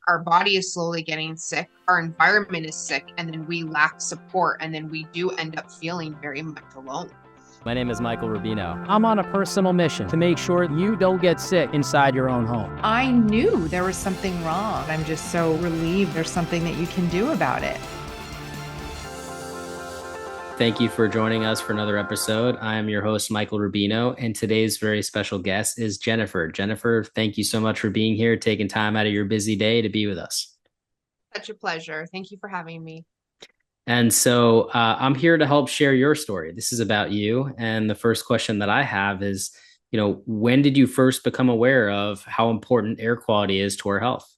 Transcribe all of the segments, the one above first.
our body is slowly getting sick, our environment is sick, and then we lack support, and then we do end up feeling very much alone. My name is Michael Rubino. I'm on a personal mission to make sure you don't get sick inside your own home. I knew there was something wrong. I'm just so relieved there's something that you can do about it. Thank you for joining us for another episode. I am your host, Michael Rubino, and today's very special guest is Jenipher. Jenipher, thank you so much for being here, taking time out of your busy day to be with us. Such a pleasure. Thank you for having me. And so I'm here to help share your story. This is about you. And the first question that I have is, when did you first become aware of how important air quality is to our health?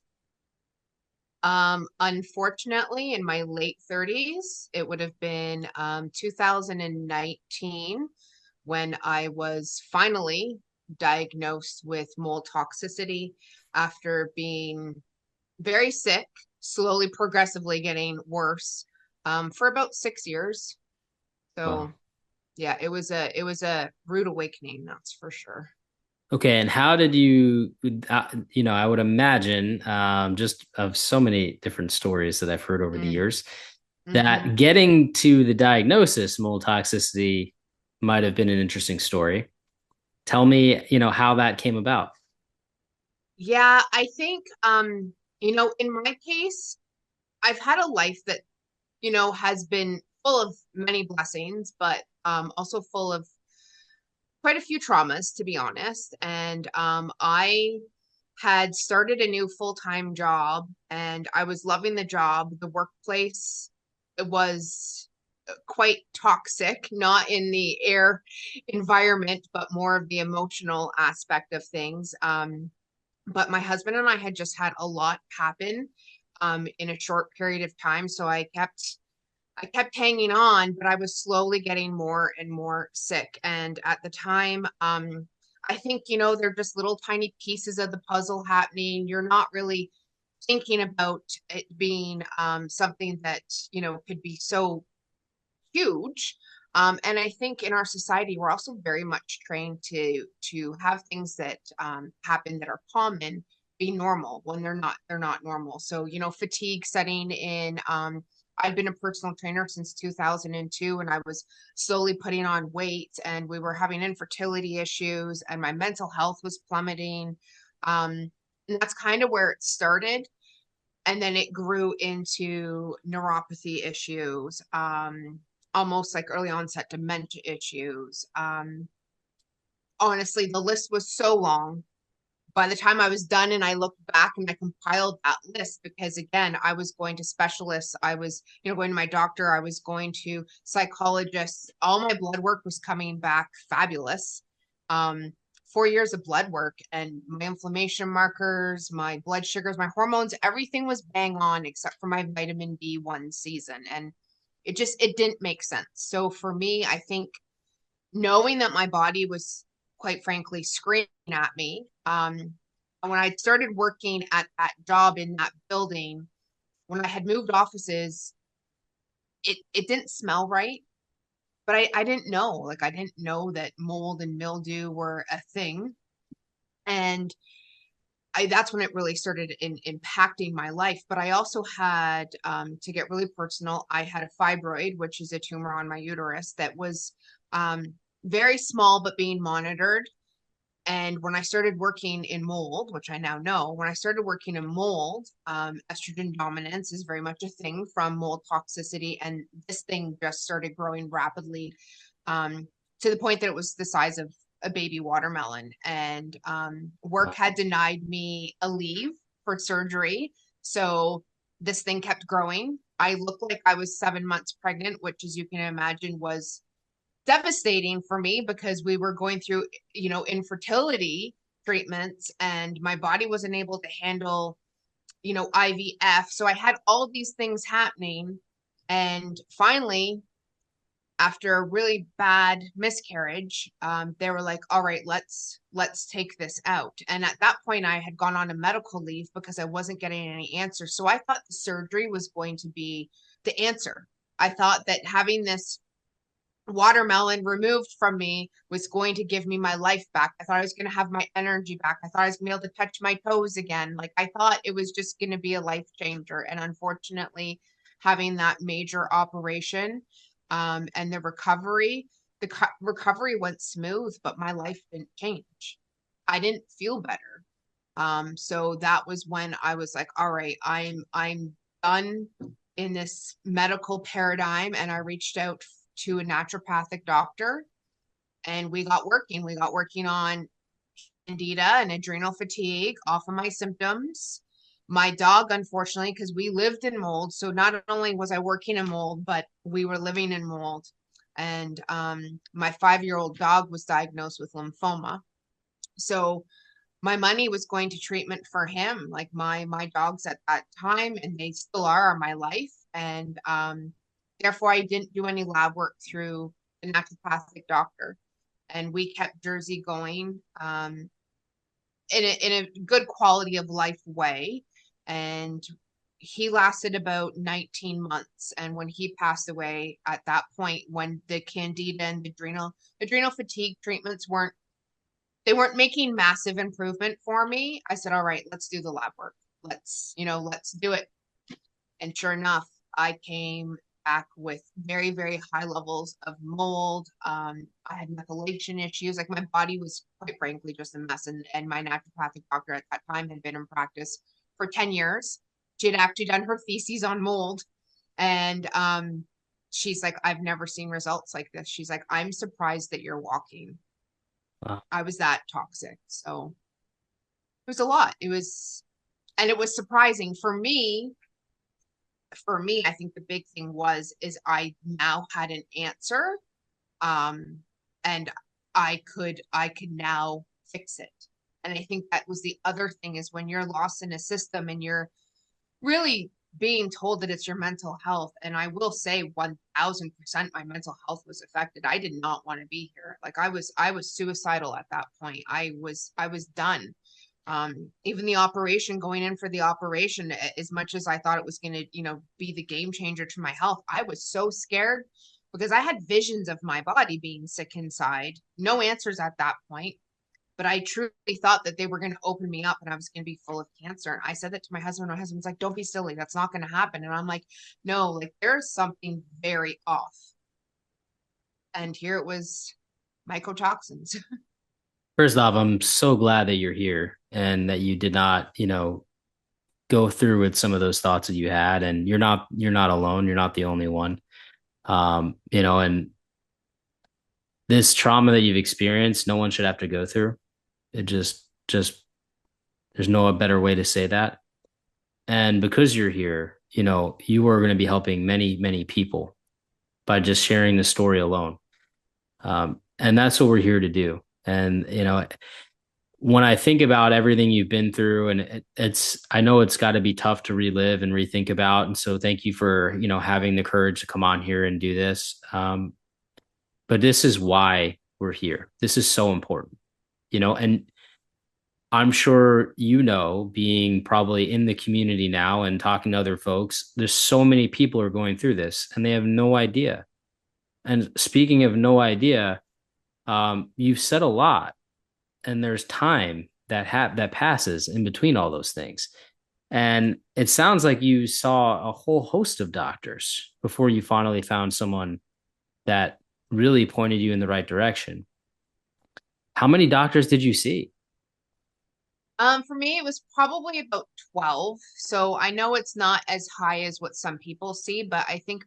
Unfortunately, in my late 30s, it would have been 2019 when I was finally diagnosed with mold toxicity after being very sick, slowly, progressively getting worse for about 6 years. So, Wow. yeah, it was a rude awakening, that's for sure. Okay, and how did you, I would imagine, just of so many different stories that I've heard over the years, Mm-hmm. that getting to the diagnosis, mold toxicity, might have been an interesting story. Tell me, how that came about. Yeah, I think, in my case, I've had a life that, has been full of many blessings, but also full of quite a few traumas, to be honest. And I had started a new full-time job and I was loving the job. The workplace, it was quite toxic, not in the air environment, but more of the emotional aspect of things. But my husband and I had just had a lot happen in a short period of time. So I kept hanging on, but I was slowly getting more and more sick. And at the time, I think, they're just little tiny pieces of the puzzle happening. You're not really thinking about it being something that, could be so huge. And I think in our society, we're also very much trained to have things that happen that are common be normal when they're not normal. So, fatigue setting in. I've been a personal trainer since 2002, and I was slowly putting on weight, and we were having infertility issues, and my mental health was plummeting. And that's kind of where it started. And then it grew into neuropathy issues, almost like early onset dementia issues. Honestly, the list was so long. By the time I was done and I looked back and I compiled that list, because again, I was going to specialists, I was, going to my doctor, I was going to psychologists. All my blood work was coming back fabulous. 4 years of blood work and my inflammation markers, my blood sugars, my hormones, everything was bang on except for my vitamin D1 season. And it didn't make sense. So for me, I think knowing that my body was quite frankly screaming at me, when I started working at that job in that building, when I had moved offices, it didn't smell right. But I didn't know. Like I didn't know that mold and mildew were a thing. And that's when it really started impacting my life. But I also had, to get really personal, I had a fibroid, which is a tumor on my uterus that was very small, but being monitored. And when I started working in mold, which I now know, when I started working in mold, estrogen dominance is very much a thing from mold toxicity. And this thing just started growing rapidly, to the point that it was the size of a baby watermelon. And work had denied me a leave for surgery. So this thing kept growing. I looked like I was 7 months pregnant, which, as you can imagine, was devastating for me because we were going through, infertility treatments and my body wasn't able to handle, IVF. So I had all these things happening. And finally, after a really bad miscarriage, they were like, all right, let's take this out. And at that point, I had gone on a medical leave because I wasn't getting any answers. So I thought the surgery was going to be the answer. I thought that having this watermelon removed from me was going to give me my life back. I thought I was going to have my energy back. I thought I was going to be able to touch my toes again. Like I thought it was just going to be a life changer. And unfortunately, having that major operation, and the recovery went smooth, but my life didn't change. I didn't feel better. So that was when I was like, all right, I'm done in this medical paradigm. And I reached out to a naturopathic doctor, and we got working. We got working on candida and adrenal fatigue off of my symptoms. My dog, unfortunately, because we lived in mold. So not only was I working in mold, but we were living in mold. And my 5-year-old dog was diagnosed with lymphoma. So my money was going to treatment for him. Like my dogs at that time, and they still are my life. And therefore, I didn't do any lab work through the naturopathic doctor, and we kept Jersey going in a good quality of life way. And he lasted about 19 months. And when he passed away, at that point, when the candida and the adrenal fatigue treatments weren't making massive improvement for me, I said, all right, let's do the lab work. Let's do it. And sure enough, I came back with very, very high levels of mold. I had methylation issues. Like my body was quite frankly just a mess. And my naturopathic doctor at that time had been in practice for 10 years. She had actually done her thesis on mold. And she's like, I've never seen results like this. She's like, I'm surprised that you're walking. Wow. I was that toxic. So it was a lot. And it was surprising for me. I think the big thing is I now had an answer. And I could now fix it. And I think that was the other thing, is when you're lost in a system and you're really being told that it's your mental health. And I will say 1000% my mental health was affected. I did not want to be here. Like I was suicidal at that point. I was done. Even the operation, going in for the operation, as much as I thought it was going to, be the game changer to my health, I was so scared because I had visions of my body being sick inside. No answers at that point. But I truly thought that they were going to open me up and I was going to be full of cancer. And I said that to my husband. My husband's like, don't be silly. That's not going to happen. And I'm like, no, like there's something very off. And here it was, mycotoxins. First off, I'm so glad that you're here and that you did not, go through with some of those thoughts that you had. And you're not alone. You're not the only one. And this trauma that you've experienced, no one should have to go through. It just there's no better way to say that. And because you're here, you are going to be helping many, many people by just sharing the story alone. And that's what we're here to do. And, when I think about everything you've been through, and I know it's got to be tough to relive and rethink about. And so thank you for, having the courage to come on here and do this. But this is why we're here. This is so important, and I'm sure, being probably in the community now and talking to other folks, there's so many people are going through this and they have no idea. And speaking of no idea, you've said a lot, and there's time that passes in between all those things. And it sounds like you saw a whole host of doctors before you finally found someone that really pointed you in the right direction. How many doctors did you see? For me, it was probably about 12. So I know it's not as high as what some people see, but I think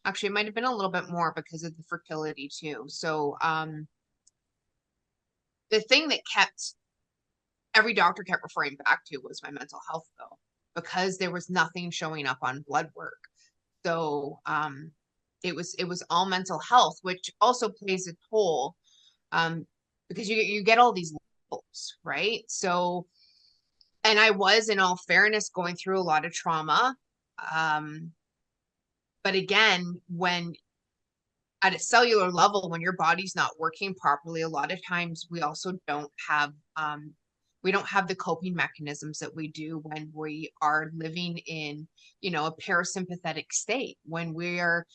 actually, it might have been a little bit more because of the fertility too. So, the thing that every doctor kept referring back to was my mental health though, because there was nothing showing up on blood work. So, it was all mental health, which also plays a toll, because you get all these labels, right? So, and I was, in all fairness, going through a lot of trauma. But again, when at a cellular level, when your body's not working properly, a lot of times we also don't have the coping mechanisms that we do when we are living in, a parasympathetic state, when we're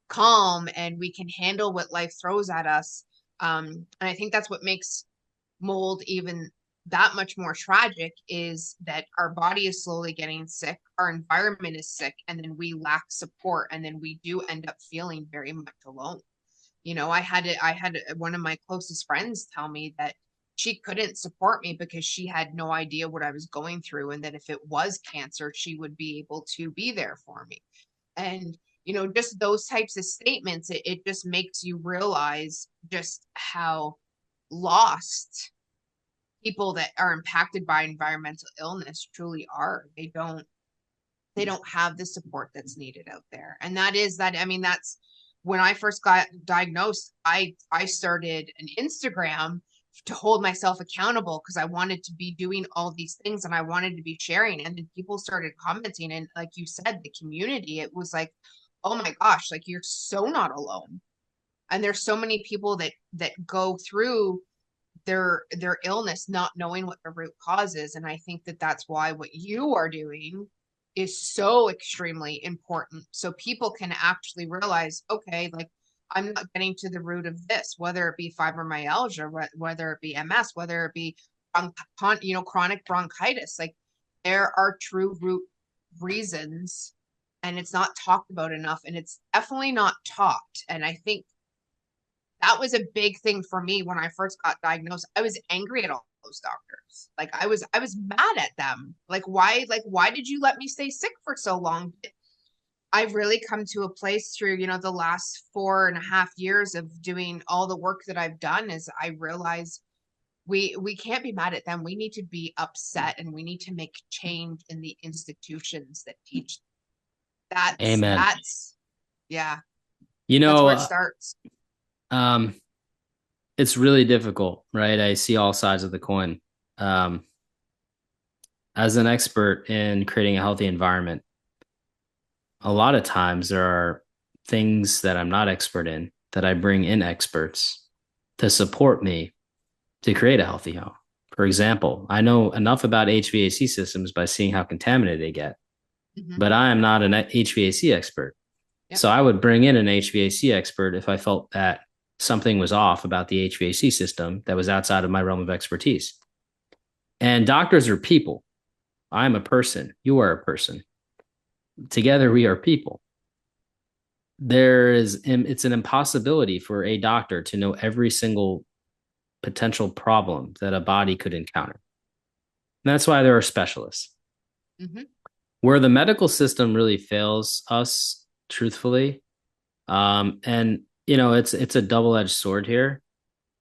calm and we can handle what life throws at us. And I think that's what makes mold even that much more tragic, is that our body is slowly getting sick, our environment is sick, and then we lack support, and then we do end up feeling very much alone. I had one of my closest friends tell me that she couldn't support me because she had no idea what I was going through, and that if it was cancer, she would be able to be there for me. And just those types of statements, it just makes you realize just how lost people that are impacted by environmental illness truly are. They don't have the support that's needed out there. And that's when I first got diagnosed. I started an Instagram to hold myself accountable, because I wanted to be doing all these things and I wanted to be sharing. And then people started commenting, and like you said, the community, it was like, oh my gosh, like, you're so not alone. And there's so many people that go through their illness not knowing what the root cause is. And I think that that's why what you are doing is so extremely important, so people can actually realize, okay, like, I'm not getting to the root of this, whether it be fibromyalgia, whether it be MS, whether it be chronic bronchitis. Like, there are true root reasons, and it's not talked about enough, and it's definitely not taught. And I think that was a big thing for me when I first got diagnosed. I was angry at all those doctors. Like, I was mad at them. Like, why did you let me stay sick for so long? I've really come to a place through, the last 4.5 years of doing all the work that I've done, is I realize we can't be mad at them. We need to be upset, and we need to make change in the institutions that teach. Amen. Yeah. You That's where know, it starts. it's really difficult, right? I see all sides of the coin. As an expert in creating a healthy environment, a lot of times there are things that I'm not expert in that I bring in experts to support me to create a healthy home. For example, I know enough about HVAC systems by seeing how contaminated they get, but I am not an HVAC expert. Yep. So I would bring in an HVAC expert if I felt that something was off about the HVAC system that was outside of my realm of expertise. And doctors are people. I'm a person. You are a person. Together we are people. It's an impossibility for a doctor to know every single potential problem that a body could encounter. And that's why there are specialists. Where the medical system really fails us, truthfully, and it's a double-edged sword here,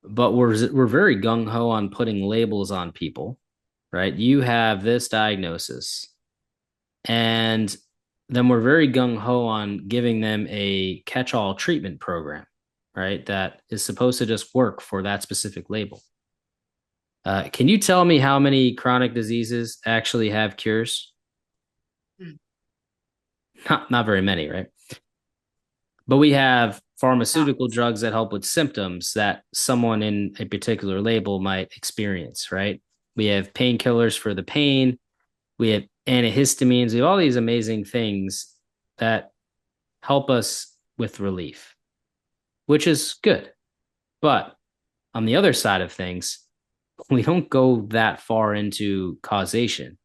but we're very gung-ho on putting labels on people, right? You have this diagnosis, and then we're very gung-ho on giving them a catch-all treatment program, right? That is supposed to just work for that specific label. Can you tell me how many chronic diseases actually have cures? Not very many, right? But we have pharmaceutical drugs that help with symptoms that someone in a particular label might experience, right? We have painkillers for the pain. We have antihistamines. We have all these amazing things that help us with relief, which is good. But on the other side of things, we don't go that far into causation.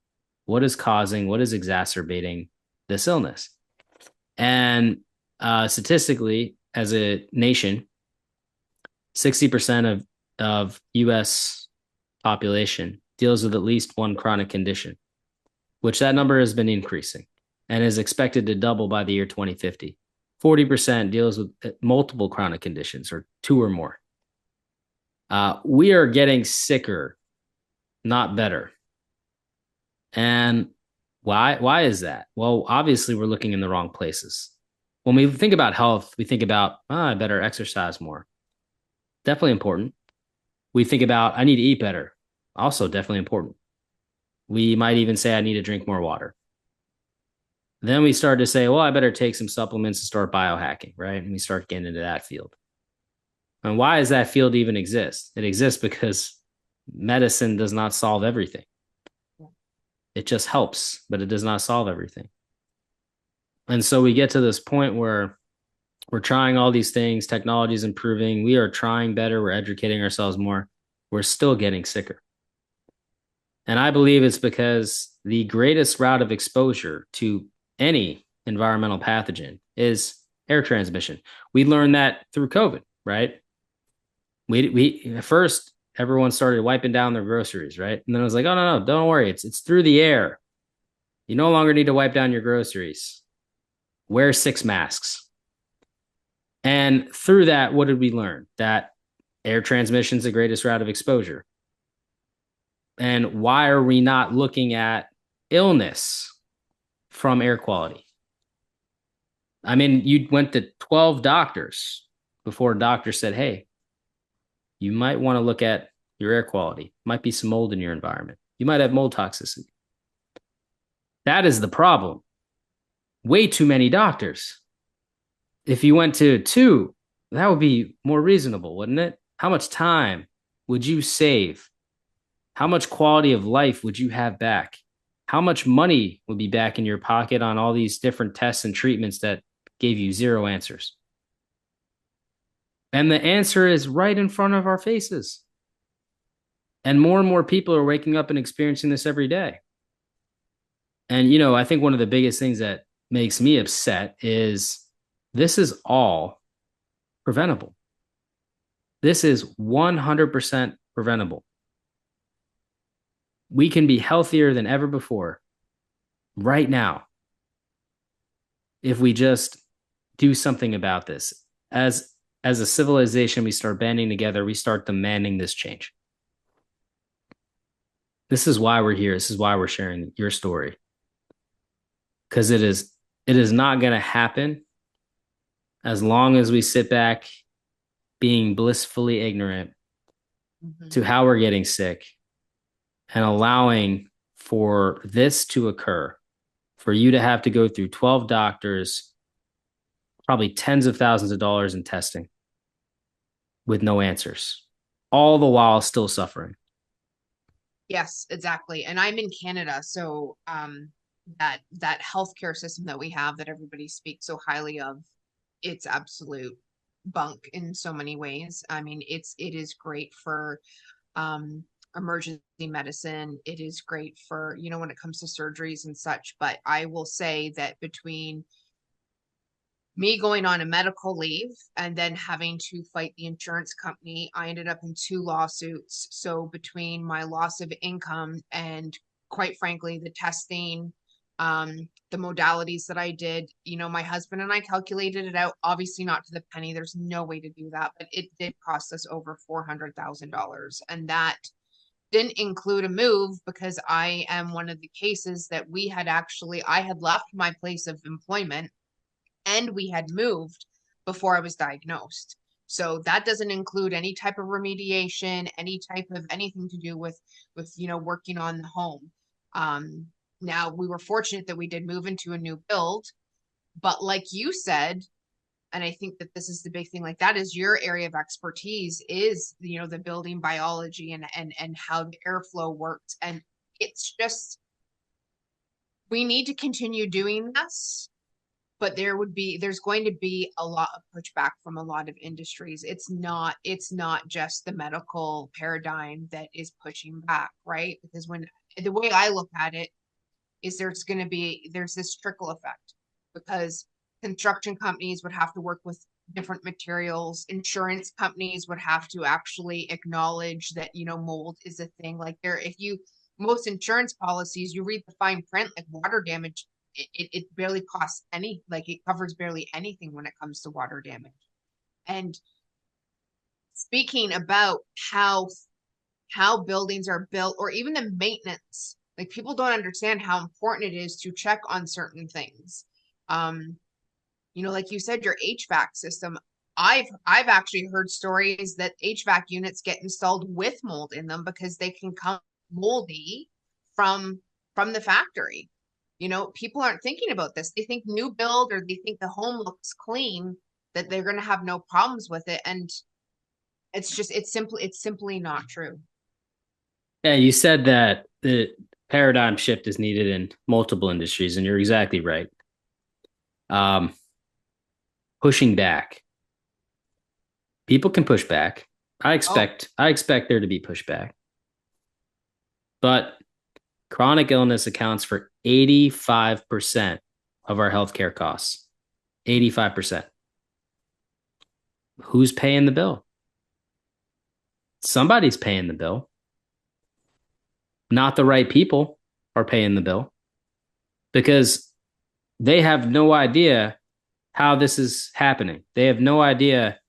What is causing, what is exacerbating this illness? And statistically, as a nation, 60% of U.S. population deals with at least one chronic condition, which that number has been increasing and is expected to double by the year 2050. 40% deals with multiple chronic conditions, or two or more. We are getting sicker, not better. And why is that? Well, obviously we're looking in the wrong places. When we think about health, we think about, I better exercise more. Definitely important. We think about, I need to eat better. Also definitely important. We might even say, I need to drink more water. Then we start to say, well, I better take some supplements and start biohacking, right? And we start getting into that field. And why does that field even exist? It exists because medicine does not solve everything. It just helps, but it does not solve everything. And so we get to this point where We're trying all these things. Technology is improving. We are trying better. We're educating ourselves more. We're still getting sicker. And I believe it's because the greatest route of exposure to any environmental pathogen is air transmission. We learned that through COVID, right? We at first everyone started wiping down their groceries, right? And then I was like, oh no, don't worry, it's through the air. You no longer need to wipe down your groceries. Wear 6 masks. And through that, what did we learn? That air transmission is the greatest route of exposure. And why are we not looking at illness from air quality? I mean, you went to 12 doctors before a doctor said, hey, you might want to look at your air quality. Might be some mold in your environment. You might have mold toxicity. That is the problem. Way too many doctors. If you went to 2, that would be more reasonable, wouldn't it? How much time would you save? How much quality of life would you have back? How much money would be back in your pocket on all these different tests and treatments that gave you 0 answers? And the answer is right in front of our faces. And more people are waking up and experiencing this every day. And, I think one of the biggest things that makes me upset is this is all preventable. This is 100% preventable. We can be healthier than ever before right now if we just do something about this. As a civilization, we start banding together, we start demanding this change. This is why we're here. This is why we're sharing your story. Because it is not going to happen as long as we sit back being blissfully ignorant to how we're getting sick and allowing for this to occur, for you to have to go through 12 doctors, probably tens of thousands of dollars in testing with no answers, all the while still suffering. Yes, exactly. And I'm in Canada, so that healthcare system that we have that everybody speaks so highly of, it's absolute bunk in so many ways. I mean, it is great for emergency medicine. It is great for, when it comes to surgeries and such. But I will say that between me going on a medical leave and then having to fight the insurance company, I ended up in 2 lawsuits. So between my loss of income and, quite frankly, the testing, the modalities that I did, my husband and I calculated it out, obviously not to the penny. There's no way to do that, but it did cost us over $400,000. And that didn't include a move, because I am one of the cases that I had left my place of employment and we had moved before I was diagnosed. So that doesn't include any type of remediation, any type of anything to do with working on the home. Now, we were fortunate that we did move into a new build, but like you said, and I think that this is the big thing, like that is your area of expertise, is, the building biology and how the airflow works. And it's just, we need to continue doing this, but there's going to be a lot of pushback from a lot of industries. It's not just the medical paradigm that is pushing back, right? Because the way I look at it is there's this trickle effect, because construction companies would have to work with different materials. Insurance companies would have to actually acknowledge that, mold is a thing. Like most insurance policies, you read the fine print, like water damage, it barely costs it covers barely anything when it comes to water damage. And speaking about how buildings are built, or even the maintenance, like people don't understand how important it is to check on certain things. Like you said, your HVAC system. I've actually heard stories that HVAC units get installed with mold in them because they can come moldy from the factory. People aren't thinking about this. They think new build, or they think the home looks clean, that they're going to have no problems with it. And it's simply not true. Yeah, you said that the paradigm shift is needed in multiple industries, and you're exactly right. pushing back. People can push back. I Oh, expect there to be pushback. But chronic illness accounts for 85% of our healthcare costs. 85%. Who's paying the bill? Somebody's paying the bill. Not the right people are paying the bill because they have no idea how this is happening. They have no idea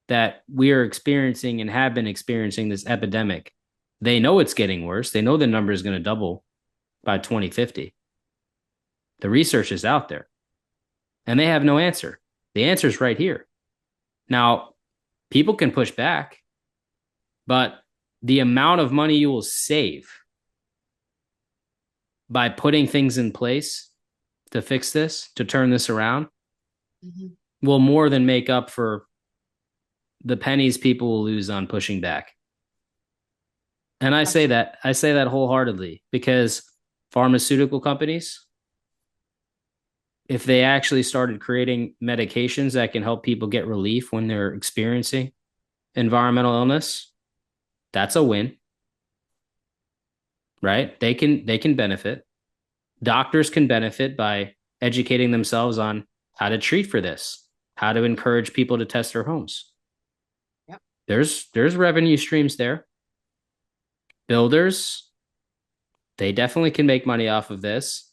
that we are experiencing and have been experiencing this epidemic. They know it's getting worse. They know the number is going to double by 2050. The research is out there and they have no answer. The answer is right here. Now, people can push back, but the amount of money you will save by putting things in place to fix this, to turn this around, will more than make up for the pennies people will lose on pushing back. And I say that wholeheartedly because pharmaceutical companies, if they actually started creating medications that can help people get relief when they're experiencing environmental illness, that's a win. Right? They can benefit. Doctors can benefit by educating themselves on how to treat for this, how to encourage people to test their homes. Yep. There's revenue streams there. Builders, they definitely can make money off of this.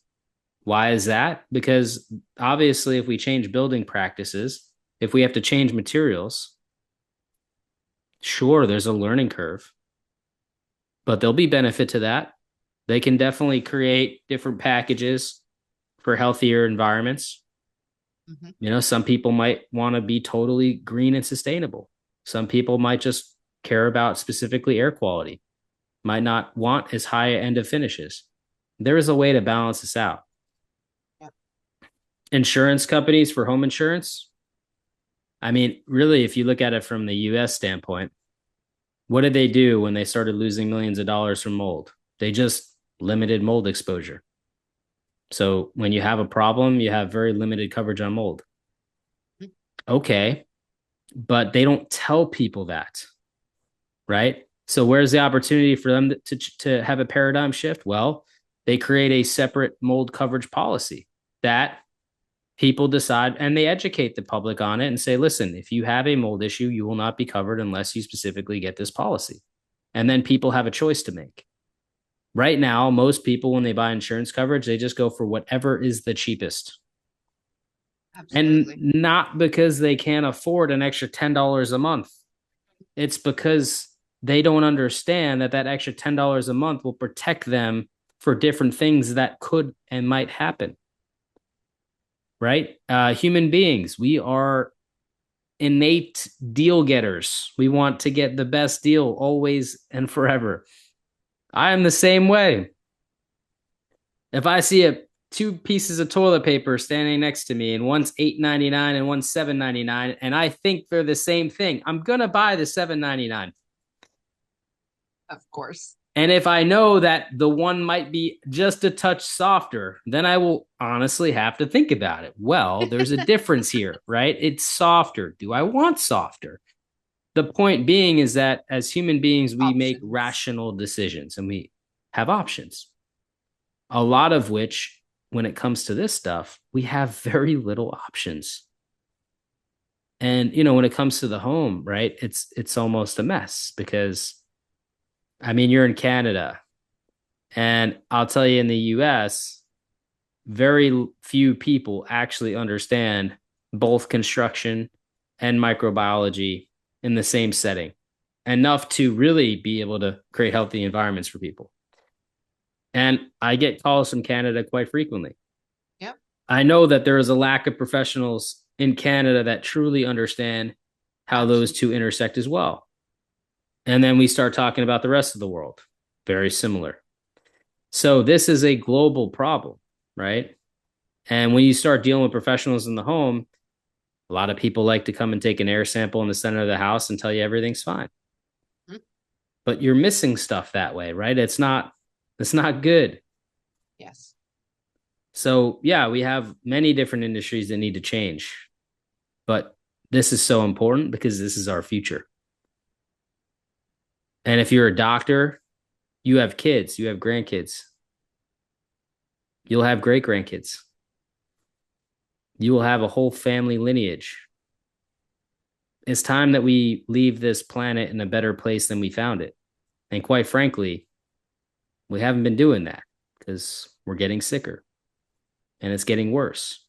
Why is that? Because obviously, if we change building practices, if we have to change materials, sure, there's a learning curve, but there'll be benefit to that. They can definitely create different packages for healthier environments. Some people might want to be totally green and sustainable. Some people might just care about specifically air quality, might not want as high an end of finishes. There is a way to balance this out. Yep. Insurance companies for home insurance. I mean, really, if you look at it from the US standpoint, what did they do when they started losing millions of dollars from mold? They just limited mold exposure. So when you have a problem, you have very limited coverage on mold. Okay, but they don't tell people that, right? So where's the opportunity for them to have a paradigm shift? Well, they create a separate mold coverage policy that people decide, and they educate the public on it and say, listen, if you have a mold issue, you will not be covered unless you specifically get this policy. And then people have a choice to make. Right now, most people, when they buy insurance coverage, they just go for whatever is the cheapest. Absolutely. And not because they can't afford an extra $10 a month. It's because they don't understand that extra $10 a month will protect them for different things that could and might happen. Right? Human beings, we are innate deal getters. We want to get the best deal always and forever. I am the same way. If I see two pieces of toilet paper standing next to me and one's $8.99 and one's $7.99 and I think they're the same thing, I'm going to buy the $7.99. Of course. And if I know that the one might be just a touch softer, then I will honestly have to think about it. Well, there's a difference here, right? It's softer. Do I want softer? The point being is that as human beings, we make rational decisions and we have options. A lot of which, when it comes to this stuff, we have very little options. And, when it comes to the home, right, it's almost a mess because, I mean, you're in Canada and I'll tell you in the US, very few people actually understand both construction and microbiology in the same setting enough to really be able to create healthy environments for people. And I get calls from Canada quite frequently. Yep. I know that there is a lack of professionals in Canada that truly understand how those two intersect as well. And then we start talking about the rest of the world. Very similar. So this is a global problem, right? And when you start dealing with professionals in the home, a lot of people like to come and take an air sample in the center of the house and tell you everything's fine. Mm-hmm. But you're missing stuff that way, right? It's not good. Yes. So, yeah, we have many different industries that need to change. But this is so important because this is our future. And if you're a doctor, you have kids, you have grandkids, you'll have great grandkids, you will have a whole family lineage. It's time that we leave this planet in a better place than we found it. And quite frankly, we haven't been doing that because we're getting sicker and it's getting worse.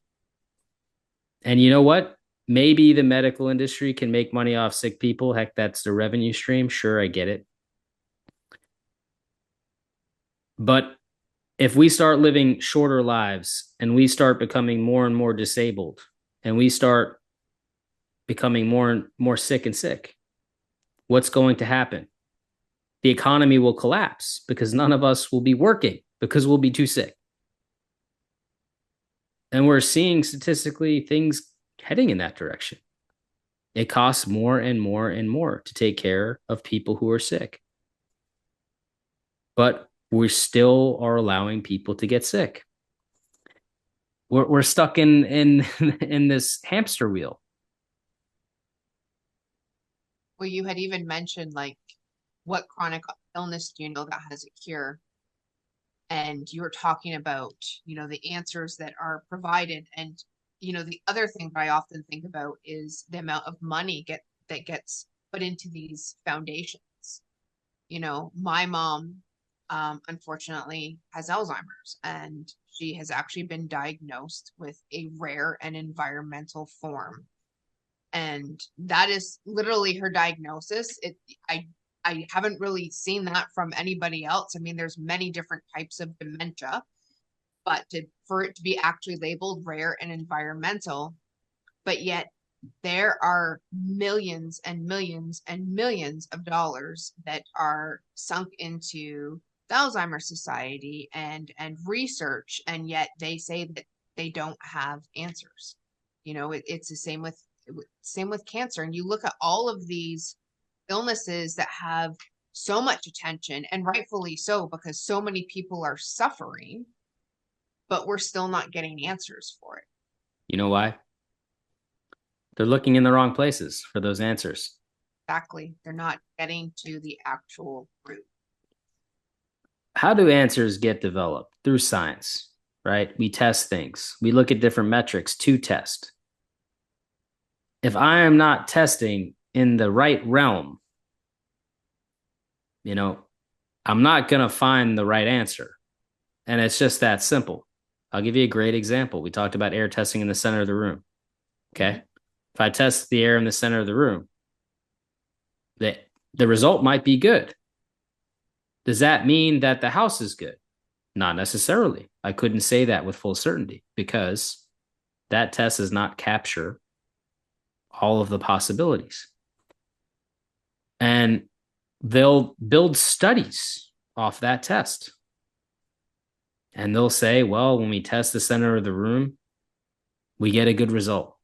And you know what? Maybe the medical industry can make money off sick people. Heck, that's the revenue stream. Sure, I get it. But if we start living shorter lives and we start becoming more and more disabled and we start becoming more and more sick and sick, what's going to happen? The economy will collapse because none of us will be working because we'll be too sick. And we're seeing statistically things heading in that direction. It costs more and more and more to take care of people who are sick. But we still are allowing people to get sick. We're stuck in this hamster wheel. Well, you had even mentioned like what chronic illness do you know that has a cure? And you were talking about, the answers that are provided. And, the other thing that I often think about is the amount of money that gets put into these foundations. My mom, unfortunately has Alzheimer's, and she has actually been diagnosed with a rare and environmental form. And that is literally her diagnosis. I haven't really seen that from anybody else. I mean, there's many different types of dementia, but for it to be actually labeled rare and environmental, but yet there are millions and millions and millions of dollars that are sunk into the Alzheimer's Society and research, and yet they say that they don't have answers. It's the same with cancer. And you look at all of these illnesses that have so much attention, and rightfully so, because so many people are suffering, but we're still not getting answers for it. You know why? They're looking in the wrong places for those answers. Exactly. They're not getting to the actual root. How do answers get developed? Through science, right? We test things. We look at different metrics to test. If I am not testing in the right realm, I'm not going to find the right answer. And it's just that simple. I'll give you a great example. We talked about air testing in the center of the room. Okay. If I test the air in the center of the room, the result might be good. Does that mean that the house is good? Not necessarily. I couldn't say that with full certainty because that test does not capture all of the possibilities. And they'll build studies off that test. And they'll say, well, when we test the center of the room, we get a good result.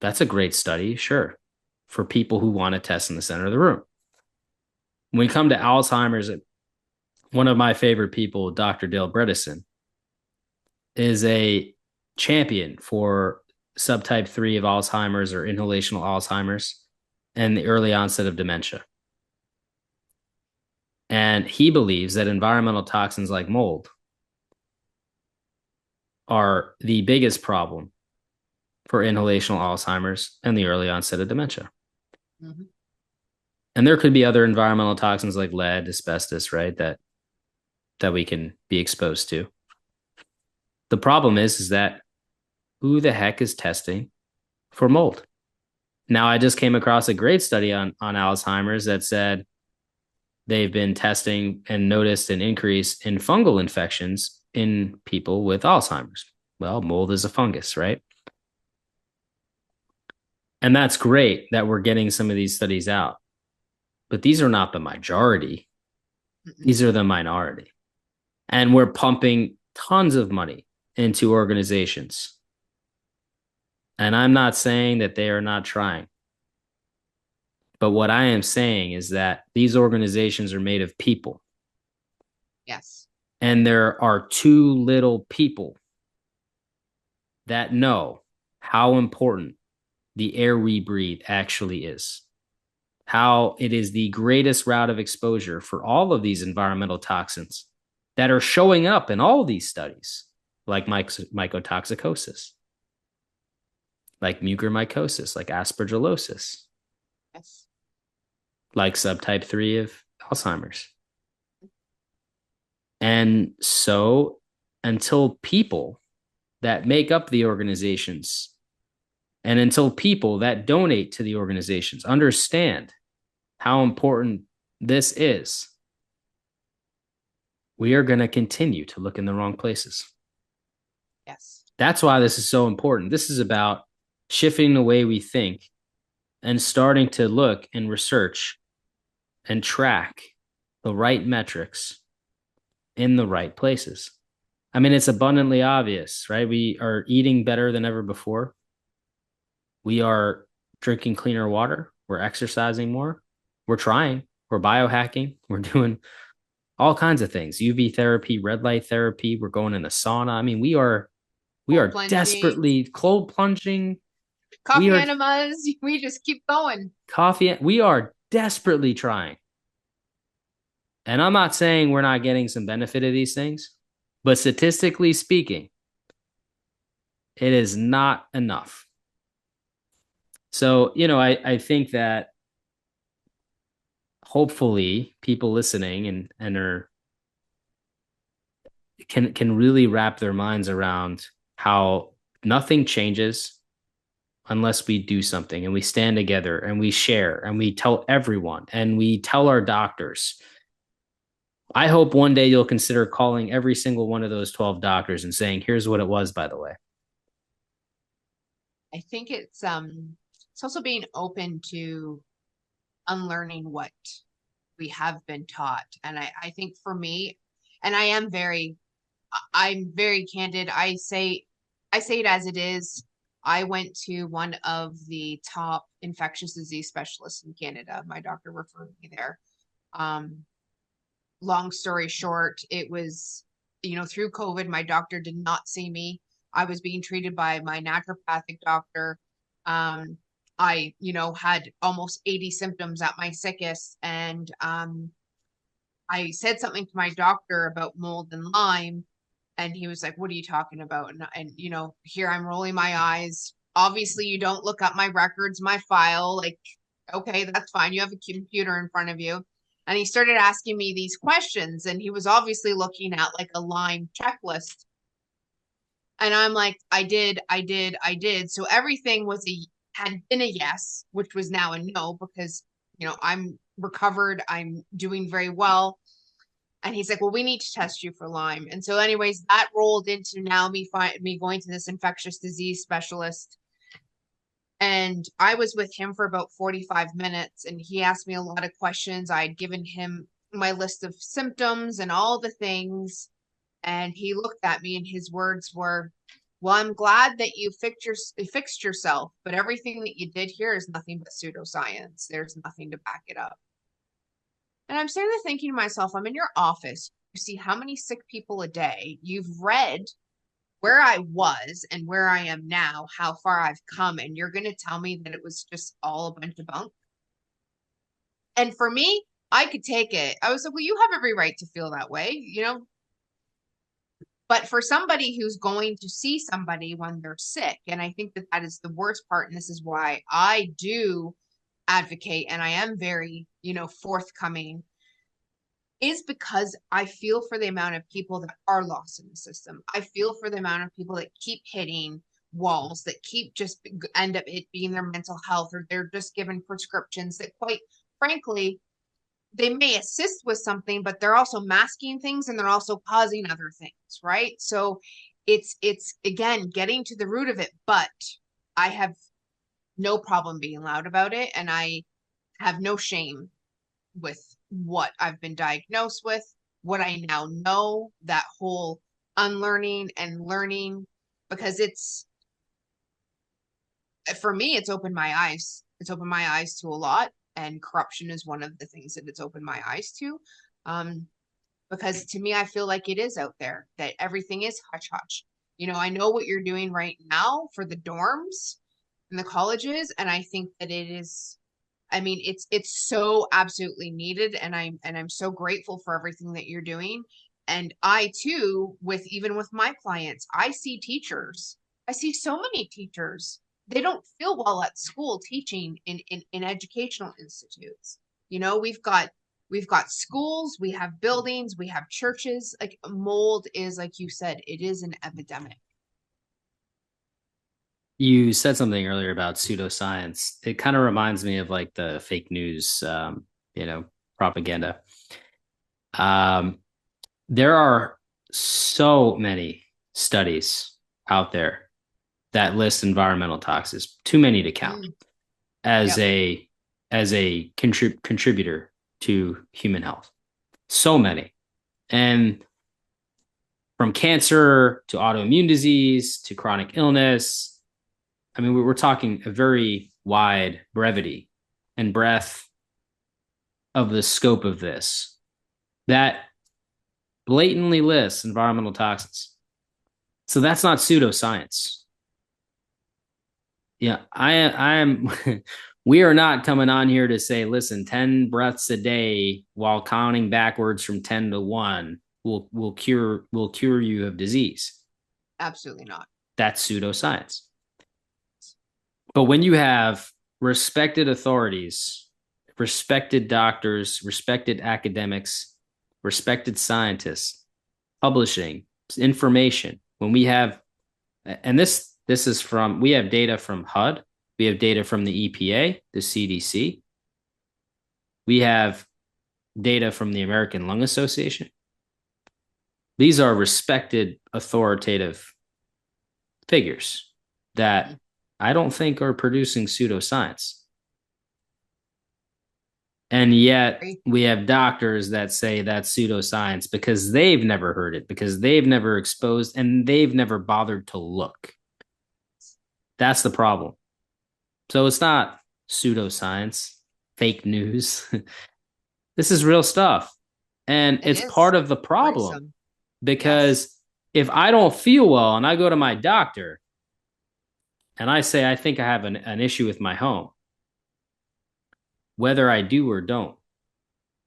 That's a great study, sure, for people who want to test in the center of the room. When we come to Alzheimer's, one of my favorite people, Dr. Dale Bredesen, is a champion for subtype 3 of Alzheimer's or inhalational Alzheimer's and the early onset of dementia. And he believes that environmental toxins like mold are the biggest problem for inhalational Alzheimer's and the early onset of dementia. Mm-hmm. And there could be other environmental toxins like lead, asbestos, right, that we can be exposed to. The problem is that who the heck is testing for mold? Now, I just came across a great study on Alzheimer's that said they've been testing and noticed an increase in fungal infections in people with Alzheimer's. Well, mold is a fungus, right? And that's great that we're getting some of these studies out. But these are not the majority. These are the minority. And we're pumping tons of money into organizations. And I'm not saying that they are not trying. But what I am saying is that these organizations are made of people. Yes. And there are too little people that know how important the air we breathe actually is, how it is the greatest route of exposure for all of these environmental toxins that are showing up in all these studies, like mycotoxicosis, like mucormycosis, like aspergillosis, Yes. like subtype 3 of Alzheimer's. And so until people that make up the organizations and until people that donate to the organizations understand how important this is, we are going to continue to look in the wrong places. Yes. That's why this is so important. This is about shifting the way we think and starting to look and research and track the right metrics in the right places. I mean, it's abundantly obvious, right? We are eating better than ever before. We are drinking cleaner water. We're exercising more. We're trying. We're biohacking. We're doing all kinds of things. UV therapy, red light therapy. We're going in the sauna. I mean, we are Plunging, desperately cold plunging. We coffee are enemas. We just keep going. coffee. We are desperately trying. And I'm not saying we're not getting some benefit of these things, but statistically speaking, it is not enough. So, I think that hopefully people listening and are can really wrap their minds around how nothing changes unless we do something and we stand together and we share and we tell everyone and we tell our doctors. I hope one day you'll consider calling every single one of those 12 doctors and saying, here's what it was, by the way. I think it's also being open to unlearning what we have been taught. And I think for me, and I'm very candid. I say it as it is. I went to one of the top infectious disease specialists in Canada. My doctor referred me there. Um, Long story short, it was, through COVID, my doctor did not see me. I was being treated by my naturopathic doctor. I, had almost 80 symptoms at my sickest. And I said something to my doctor about mold and Lyme. And he was like, what are you talking about? And here I'm rolling my eyes. Obviously, you don't look up my records, my file. Like, okay, that's fine. You have a computer in front of you. And he started asking me these questions, and he was obviously looking at like a Lyme checklist. And I'm like, I did, I did, I did. So everything had been a yes, which was now a no because, I'm recovered. I'm doing very well. And he's like, well, we need to test you for Lyme. And so anyways, that rolled into now me going to this infectious disease specialist. And I was with him for about 45 minutes and he asked me a lot of questions. I had given him my list of symptoms and all the things. And he looked at me and his words were, well, I'm glad that you fixed yourself, but everything that you did here is nothing but pseudoscience. There's nothing to back it up. And I'm sitting there thinking to myself, I'm in your office. You see how many sick people a day. You've read where I was and where I am now, how far I've come. And you're going to tell me that it was just all a bunch of bunk. And for me, I could take it. I was like, well, you have every right to feel that way, But for somebody who's going to see somebody when they're sick, and I think that that is the worst part. And this is why I do advocate and I am very, forthcoming, is because I feel for the amount of people that are lost in the system. I feel for the amount of people that keep hitting walls, that keep just end up it being their mental health, or they're just given prescriptions that quite frankly, they may assist with something, but they're also masking things and they're also causing other things, right? So it's again getting to the root of it, but I have no problem being loud about it and I have no shame with what I've been diagnosed with, what I now know, that whole unlearning and learning, because for me, it's opened my eyes. It's opened my eyes to a lot, and corruption is one of the things that it's opened my eyes to. Because to me, I feel like it is out there, that everything is hush hush. I know what you're doing right now for the dorms. in the colleges, and I think that it is, I mean, it's so absolutely needed, and I'm so grateful for everything that you're doing. And I too, even with my clients, I see teachers. I see so many teachers. They don't feel well at school teaching in educational institutes. You know, we've got schools, we have buildings, we have churches. Like mold is, like you said, it is an epidemic. You said something earlier about pseudoscience. It kind of reminds me of like the fake news, propaganda. Um, there are so many studies out there that list environmental toxins, too many to count, as Yep. a contributor to human health. So many. And from cancer to autoimmune disease to chronic illness, I mean, we're talking a very wide brevity and breadth of the scope of this that blatantly lists environmental toxins. So that's not pseudoscience. Yeah, I am. We are not coming on here to say, listen, 10 breaths a day while counting backwards from 10 to 1 will cure you of disease. Absolutely not. That's pseudoscience. But when you have respected authorities, respected doctors, respected academics, respected scientists publishing information, when we have, and this is from, we have data from HUD, we have data from the EPA, the CDC, we have data from the American Lung Association. These are respected, authoritative figures that I don't think are producing pseudoscience. And yet we have doctors that say that's pseudoscience because they've never heard it, because they've never exposed, and they've never bothered to look. That's the problem. So it's not pseudoscience, fake news. This is real stuff. And it's part of the problem. Worrisome. Because if I don't feel well and I go to my doctor and I say, I think I have an issue with my home, whether I do or don't,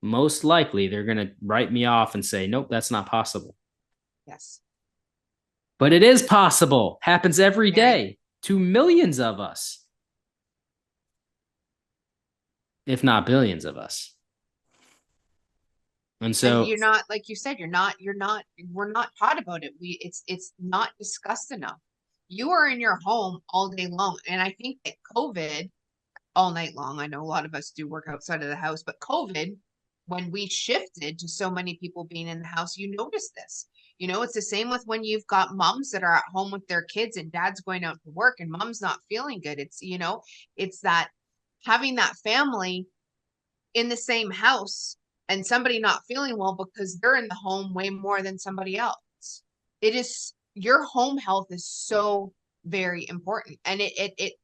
most likely they're going to write me off and say, nope, that's not possible. Yes. But it is possible. Happens every day to millions of us, if not billions of us. And so you're not, like you said, we're not taught about it. It's not discussed enough. You are in your home all day long. And I think that COVID, all night long, I know a lot of us do work outside of the house, but COVID, when we shifted to so many people being in the house, you notice this. You know, it's the same with when you've got moms that are at home with their kids and dad's going out to work and mom's not feeling good. It's, you know, it's that having that family in the same house and somebody not feeling well because they're in the home way more than somebody else. It is, your home health is so very important. And it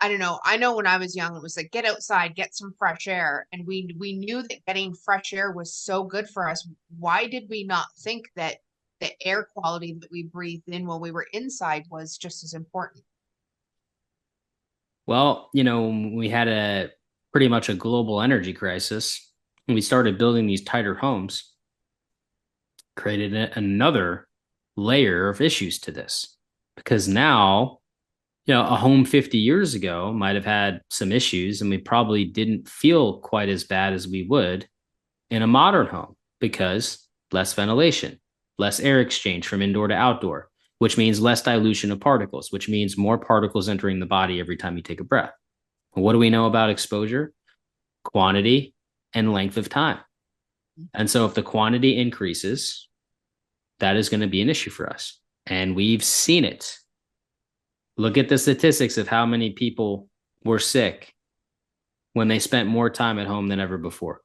I don't know. I know when I was young, it was like, get outside, get some fresh air. And we knew that getting fresh air was so good for us. Why did we not think that the air quality that we breathed in while we were inside was just as important? Well, you know, we had pretty much a global energy crisis, and we started building these tighter homes, created another layer of issues to this. Because now, you know, a home 50 years ago might have had some issues, and we probably didn't feel quite as bad as we would in a modern home because less ventilation, less air exchange from indoor to outdoor, which means less dilution of particles, which means more particles entering the body every time you take a breath. What do we know about exposure? Quantity and length of time. And so if the quantity increases, that is going to be an issue for us. And we've seen it. Look at the statistics of how many people were sick when they spent more time at home than ever before.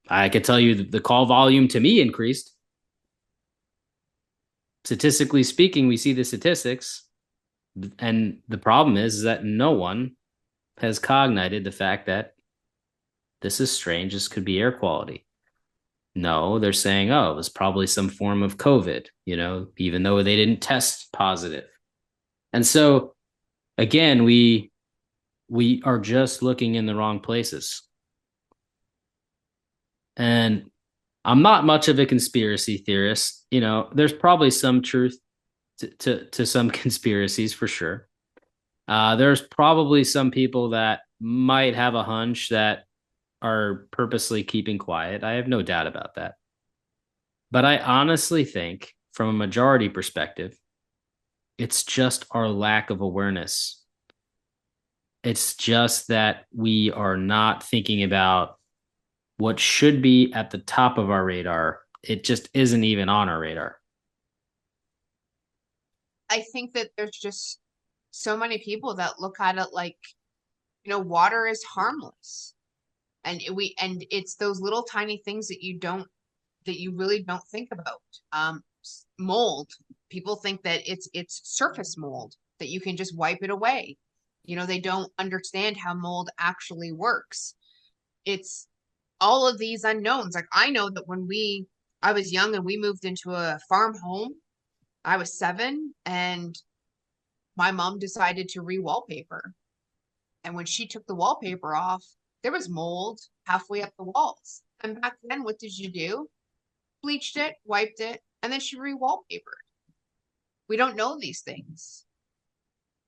I could tell you the call volume to me increased. Statistically speaking, we see the statistics. And the problem is that no one has cognited the fact that this is strange. This could be air quality. No, they're saying, oh, it was probably some form of COVID, you know, even though they didn't test positive. And so again, we are just looking in the wrong places. And I'm not much of a conspiracy theorist. There's probably some truth to some conspiracies for sure. There's probably some people that might have a hunch that are purposely keeping quiet. I have no doubt about that. But I honestly think, from a majority perspective, it's just our lack of awareness. It's just that we are not thinking about what should be at the top of our radar. It just isn't even on our radar. I think that there's just so many people that look at it like, water is harmless. And it's those little tiny things that you really don't think about. Mold. People think that it's surface mold, that you can just wipe it away. They don't understand how mold actually works. It's all of these unknowns. Like, I know that when I was young and we moved into a farm home, I was 7, and my mom decided to re-wallpaper. And when she took the wallpaper off, there was mold halfway up the walls. And back then, what did you do? Bleached it, wiped it, and then she re-wallpapered. We don't know these things.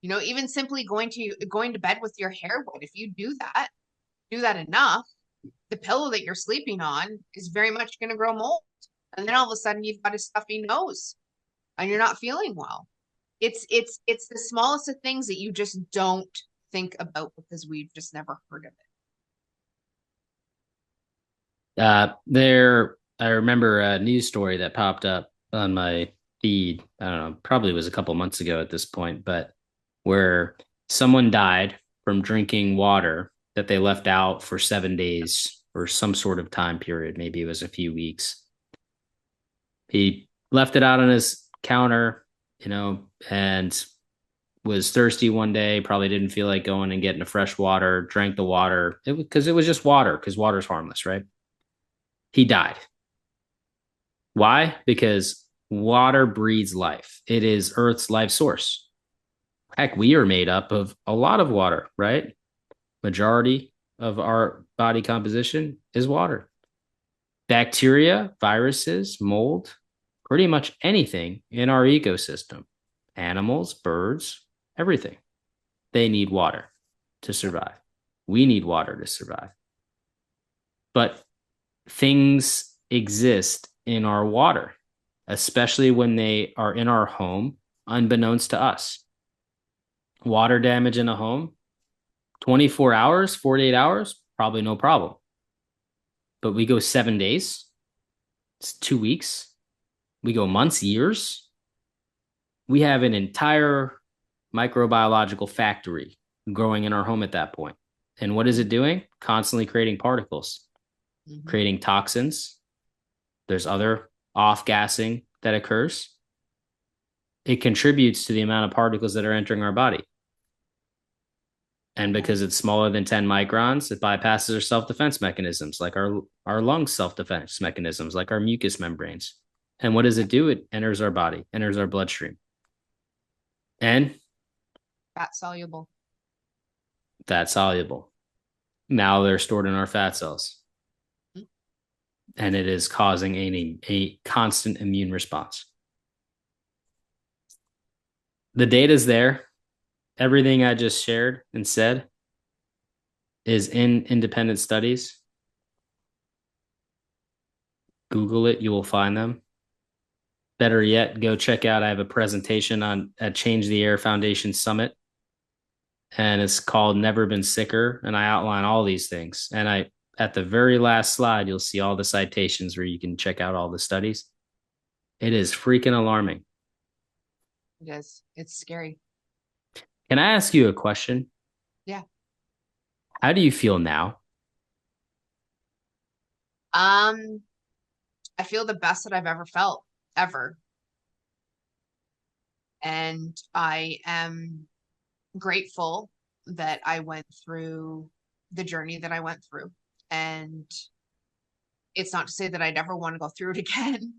Even simply going to bed with your hair wet, if you do that enough, the pillow that you're sleeping on is very much going to grow mold. And then all of a sudden you've got a stuffy nose and you're not feeling well. It's the smallest of things that you just don't think about because we've just never heard of it. I remember a news story that popped up on my feed. I don't know, probably was a couple months ago at this point, but where someone died from drinking water that they left out for 7 days or some sort of time period. Maybe it was a few weeks. He left it out on his counter, and was thirsty one day, probably didn't feel like going and getting the fresh water, drank the water because it was just water, because water's harmless, right? He died. Why? Because water breathes life. It is Earth's life source. Heck, we are made up of a lot of water, right? Majority of our body composition is water. Bacteria, viruses, mold, pretty much anything in our ecosystem, animals, birds, everything, they need water to survive. We need water to survive. But things exist in our water, especially when they are in our home, unbeknownst to us. Water damage in a home, 24 hours, 48 hours, probably no problem. But we go 7 days, it's 2 weeks, we go months, years. We have an entire microbiological factory growing in our home at that point. And what is it doing? Constantly creating particles, creating toxins. There's other off-gassing that occurs. It contributes to the amount of particles that are entering our body. And because it's smaller than 10 microns, it bypasses our self-defense mechanisms, like our lung self-defense mechanisms, like our mucous membranes. And what does it do? It enters our body, enters our bloodstream. And fat soluble. Fat soluble. Now they're stored in our fat cells. And it is causing a constant immune response. The data is there. Everything I just shared and said is in independent studies. Google it, you will find them. Better yet, go check out, I have a presentation at Change the Air Foundation Summit, and it's called Never Been Sicker, and I outline all these things. And at the very last slide, you'll see all the citations where you can check out all the studies. It is freaking alarming. It is. It's scary. Can I ask you a question? Yeah. How do you feel now? I feel the best that I've ever felt, ever. And I am grateful that I went through the journey that I went through. And it's not to say that I never want to go through it again.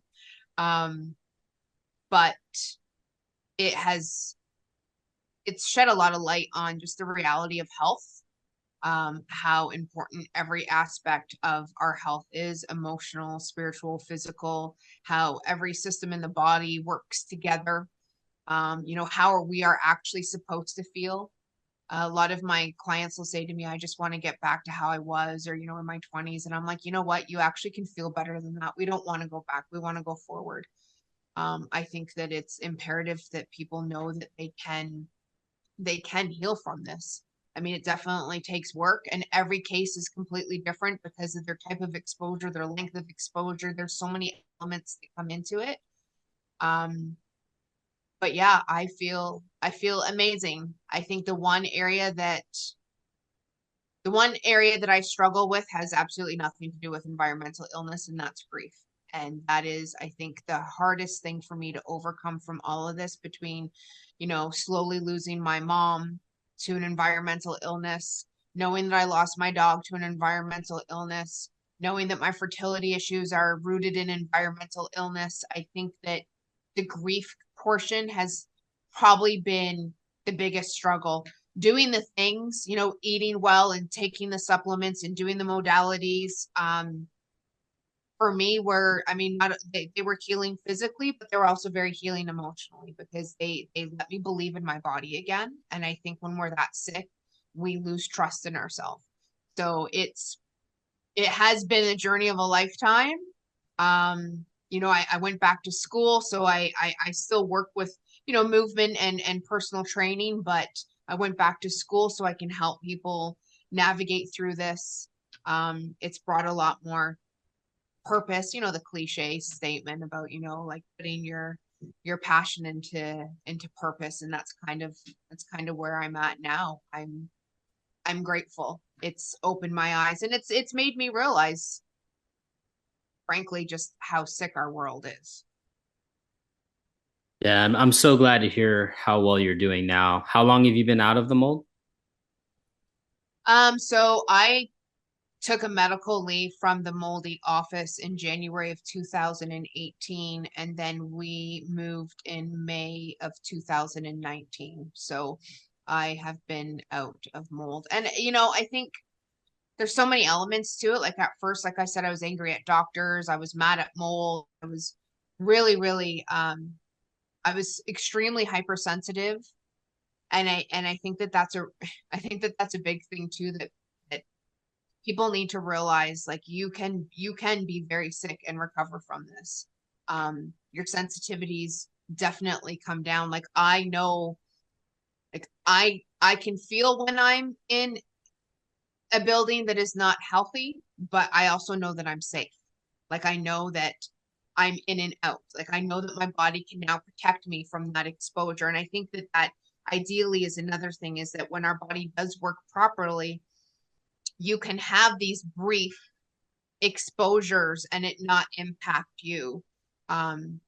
But it has it's shed a lot of light on just the reality of health, how important every aspect of our health is, emotional, spiritual, physical, how every system in the body works together. How we are actually supposed to feel. A lot of my clients will say to me, I just want to get back to how I was, or, in my 20s. And I'm like, you know what? You actually can feel better than that. We don't want to go back. We want to go forward. I think that it's imperative that people know that they can heal from this. I mean, it definitely takes work, and every case is completely different because of their type of exposure, their length of exposure. There's so many elements that come into it. But yeah, I feel amazing. I think the one area that I struggle with has absolutely nothing to do with environmental illness, and that's grief. And that is, I think, the hardest thing for me to overcome from all of this, between, slowly losing my mom to an environmental illness, knowing that I lost my dog to an environmental illness, knowing that my fertility issues are rooted in environmental illness. I think that the grief portion has probably been the biggest struggle. Doing the things, eating well and taking the supplements and doing the modalities, for me were, I mean, not, they were healing physically, but they were also very healing emotionally, because they let me believe in my body again. And I think when we're that sick, we lose trust in ourselves. So it has been a journey of a lifetime. I went back to school, so I still work with, movement and personal training, but I went back to school so I can help people navigate through this. It's brought a lot more purpose, the cliche statement about, like putting your passion into purpose. And that's kind of where I'm at now. I'm grateful. It's opened my eyes, and it's made me realize, frankly, just how sick our world is. Yeah, I'm so glad to hear how well you're doing now. How long have you been out of the mold? So I took a medical leave from the moldy office in January of 2018, and then we moved in May of 2019. So I have been out of mold. And, I think there's so many elements to it. Like, at first, like I said, I was angry at doctors. I was mad at mold. I was really, really, I was extremely hypersensitive. And I think that I think that that's a big thing too, that people need to realize, like, you can be very sick and recover from this. Your sensitivities definitely come down. Like, I know, like, I can feel when I'm in a building that is not healthy, but I also know that I'm safe. Like, I know that I'm in and out. Like, I know that my body can now protect me from that exposure. And I think that ideally is another thing, is that when our body does work properly, you can have these brief exposures and it not impact you to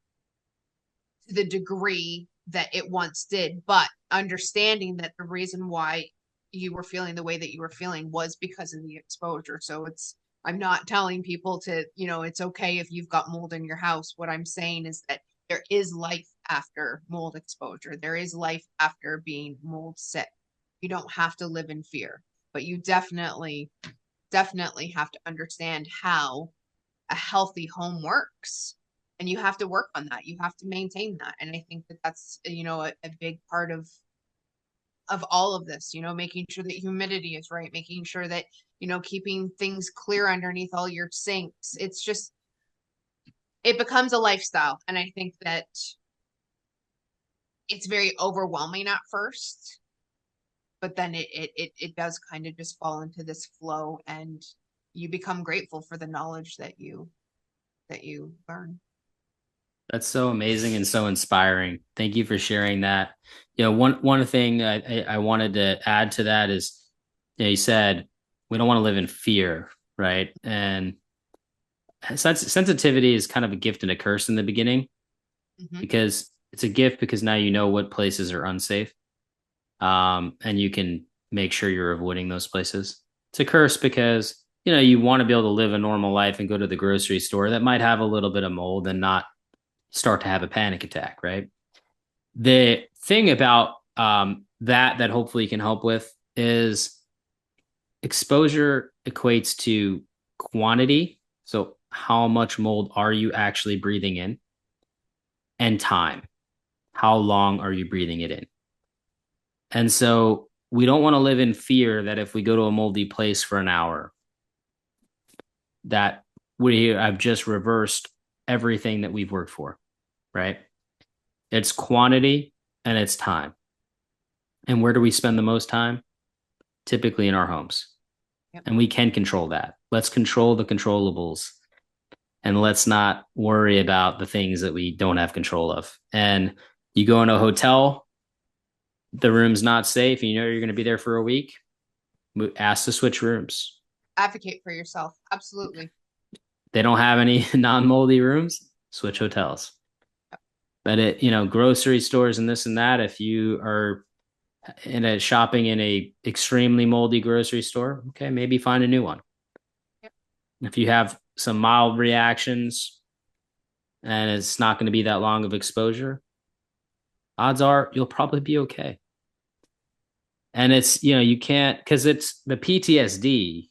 the degree that it once did, but understanding that the reason why you were feeling the way that you were feeling was because of the exposure. So I'm not telling people to, it's okay if you've got mold in your house. What I'm saying is that there is life after mold exposure. There is life after being mold sick. You don't have to live in fear, but you definitely have to understand how a healthy home works. And you have to work on that. You have to maintain that. And I think that that's, a big part of all of this, making sure that humidity is right, making sure that, keeping things clear underneath all your sinks. It becomes a lifestyle. And I think that it's very overwhelming at first, but then it does kind of just fall into this flow, and you become grateful for the knowledge that you learn. That's so amazing and so inspiring. Thank you for sharing that. One thing I wanted to add to that is, you said we don't want to live in fear, right? And sensitivity is kind of a gift and a curse in the beginning, because it's a gift because now you know what places are unsafe, and you can make sure you're avoiding those places. It's a curse because you want to be able to live a normal life and go to the grocery store that might have a little bit of mold and not start to have a panic attack, right? The thing about that hopefully can help with is exposure equates to quantity. So how much mold are you actually breathing in? And time. How long are you breathing it in? And so we don't want to live in fear that if we go to a moldy place for an hour, that I've just reversed everything that we've worked for, right? It's quantity and it's time. And where do we spend the most time? Typically in our homes. Yep. And we can control that. Let's control the controllables and let's not worry about the things that we don't have control of. And you go in a hotel, the room's not safe, and you know you're going to be there for a week, ask to switch rooms. Advocate for yourself. Absolutely. They don't have any non-moldy rooms, switch hotels. But grocery stores and this and that, if you are shopping in a extremely moldy grocery store, okay, maybe find a new one. Yep. If you have some mild reactions and it's not going to be that long of exposure, odds are you'll probably be okay. And it's, you can't, because it's the PTSD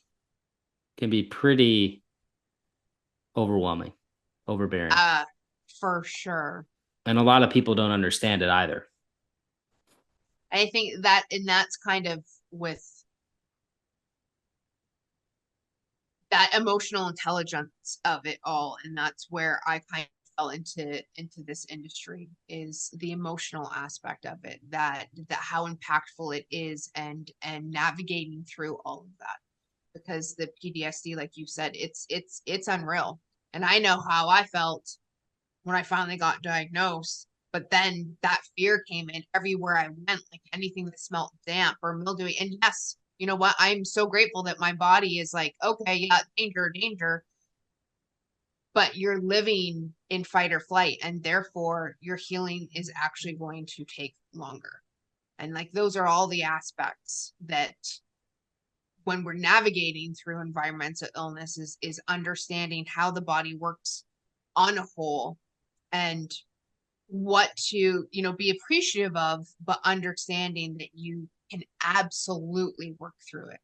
can be pretty overwhelming, overbearing. For sure. And a lot of people don't understand it either. I think that, and that's kind of with that emotional intelligence of it all. And that's where I kind of fell into this industry, is the emotional aspect of it, that how impactful it is, and navigating through all of that. Because the PTSD, like you said, it's unreal. And I know how I felt when I finally got diagnosed. But then that fear came in everywhere I went, like anything that smelled damp or mildewy. And yes, you know what? I'm so grateful that my body is like, okay, yeah, danger, danger. But you're living in fight or flight, and therefore your healing is actually going to take longer. And like, those are all the aspects that when we're navigating through environmental illness is understanding how the body works on a whole, and what to, be appreciative of, but understanding that you can absolutely work through it.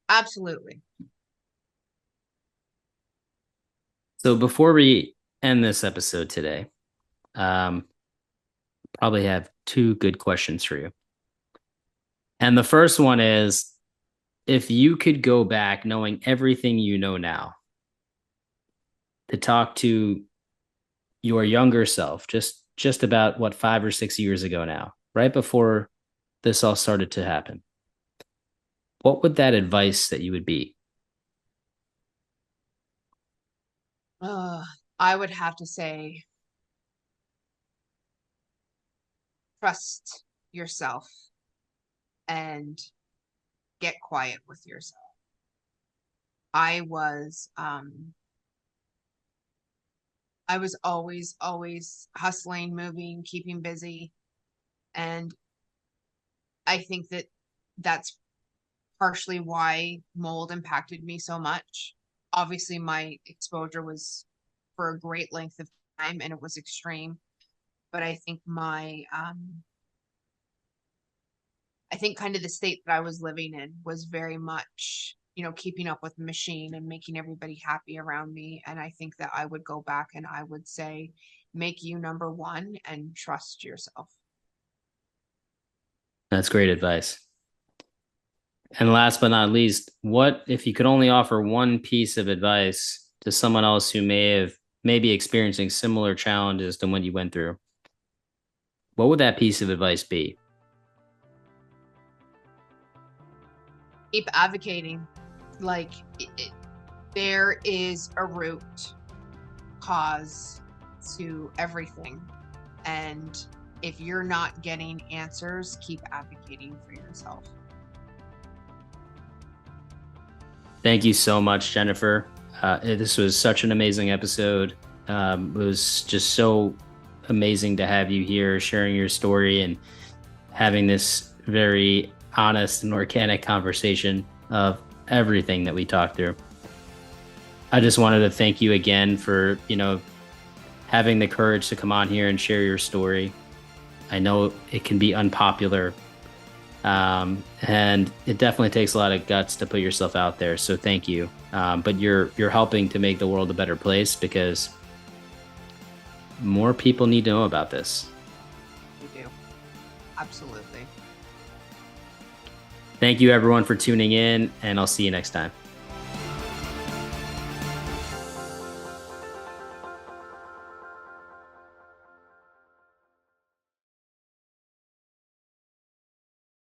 Absolutely. So before we end this episode today, probably have two good questions for you. And the first one is, if you could go back knowing everything you know now to talk to your younger self, just about 5 or 6 years ago now, right before this all started to happen, what would that advice that you would be? I would have to say, trust yourself and get quiet with yourself. I was always hustling, moving, keeping busy. And I think that that's partially why mold impacted me so much. Obviously, my exposure was for a great length of time and it was extreme. But I think I think kind of the state that I was living in was very much, keeping up with the machine and making everybody happy around me. And I think that I would go back and I would say, make you number one and trust yourself. That's great advice. And last but not least, what if you could only offer one piece of advice to someone else who may be experiencing similar challenges to what you went through? What would that piece of advice be? Keep advocating. Like, there is a root cause to everything. And if you're not getting answers, keep advocating for yourself. Thank you so much, Jenipher. This was such an amazing episode. It was just so amazing to have you here sharing your story and having this very honest and organic conversation of everything that we talked through. I just wanted to thank you again for, having the courage to come on here and share your story. I know it can be unpopular, And it definitely takes a lot of guts to put yourself out there. So thank you. But you're helping to make the world a better place, because more people need to know about this. We do. Absolutely. Thank you everyone for tuning in, and I'll see you next time.